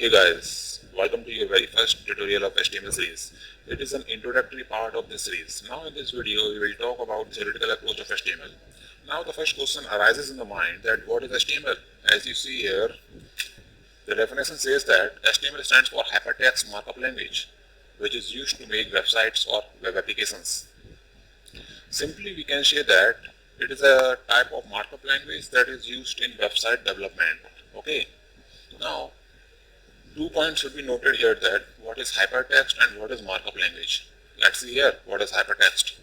Hey guys, welcome to your very first tutorial of HTML series. It is an introductory part of this series. Now in this video we will talk about the theoretical approach of HTML. Now the first question arises in the mind that what is HTML? As you see here, the definition says that HTML stands for hypertext markup language, which is used to make websites or web applications. Simply we can say that it is a type of markup language that is used in website development. Okay. Now 2 points should be noted here, that what is hypertext and what is markup language. Let's see here what is hypertext.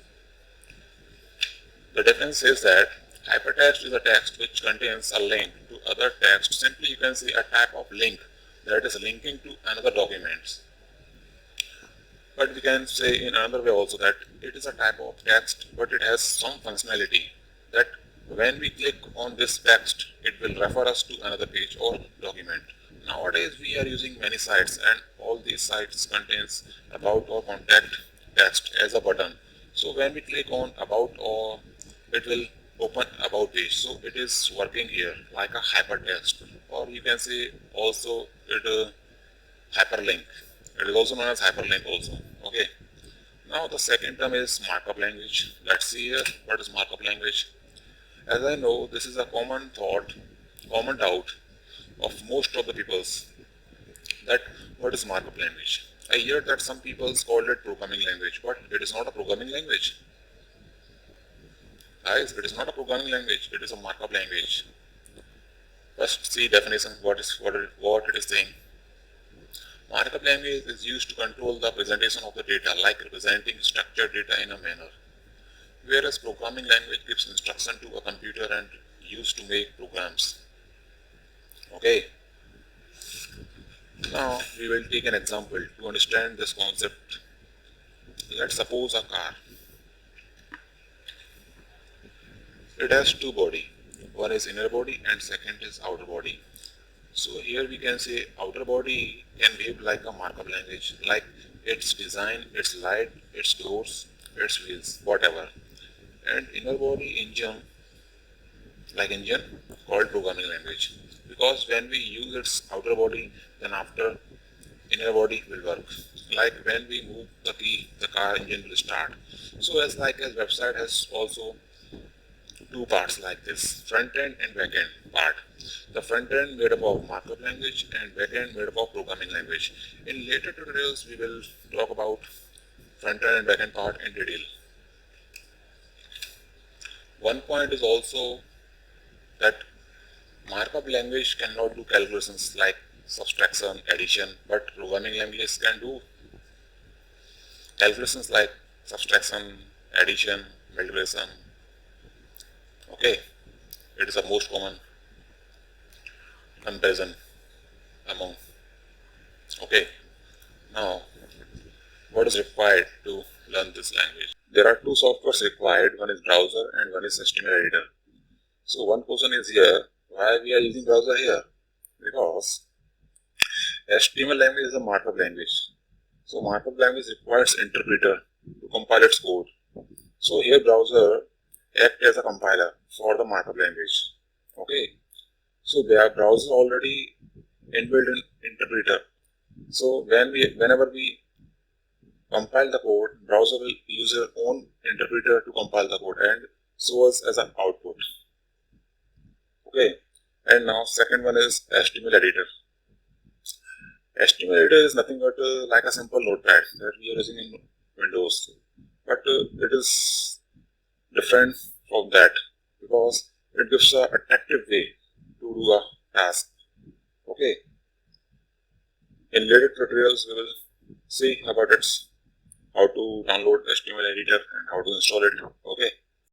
The definition says that hypertext is a text which contains a link to other text. Simply you can say a type of link that is linking to another document. But we can say in another way also that it is a type of text but it has some functionality, that when we click on this text it will refer us to another page or document. Nowadays we are using many sites and all these sites contains about or contact text as a button. So when we click on about, or it will open about page. So it is working here like a hypertext, or you can say also it hyperlink. It is also known as hyperlink also. Okay. Now the second term is markup language. Let's see here what is markup language. As I know, this is a common doubt of most of the peoples, that what is markup language. I hear that some people call it programming language, but it is not a programming language. Guys, it is not a programming language, it is a markup language. First see definition, what it is saying. Markup language is used to control the presentation of the data, like representing structured data in a manner. Whereas programming language gives instruction to a computer and used to make programs. Okay. Now we will take an example to understand this concept. Let's suppose a car. It has two bodies. One is inner body and second is outer body. So here we can say outer body can behave like a markup language, like its design, its light, its doors, its wheels, whatever. And inner body engine, like engine, called programming language. Because when we use its outer body, then after inner body will work. Like when we move the key, the car engine will start. So as website has also two parts like this, front end and back end part. The front end made up of markup language and back end made up of programming language. In later tutorials we will talk about front end and back end part in detail. One point is also that markup language cannot do calculations like subtraction, addition, but programming language can do calculations like subtraction, addition, multiplication. Okay, it is the most common comparison among. Okay, now what is required to learn this language? There are two softwares required, one is browser and one is HTML editor. So one question is here, why we are using browser here? Because HTML language is a markup language. So markup language requires interpreter to compile its code. So here browser acts as a compiler for the markup language. Okay. So their browser already inbuilt in interpreter. So whenever we compile the code, browser will use their own interpreter to compile the code and show us as an output. Okay, and now second one is HTML editor. HTML editor is nothing but like a simple notepad that we are using in Windows, but it is different from that because it gives an attractive way to do a task. Okay, in later tutorials we will see about how to download HTML editor and how to install it. Okay.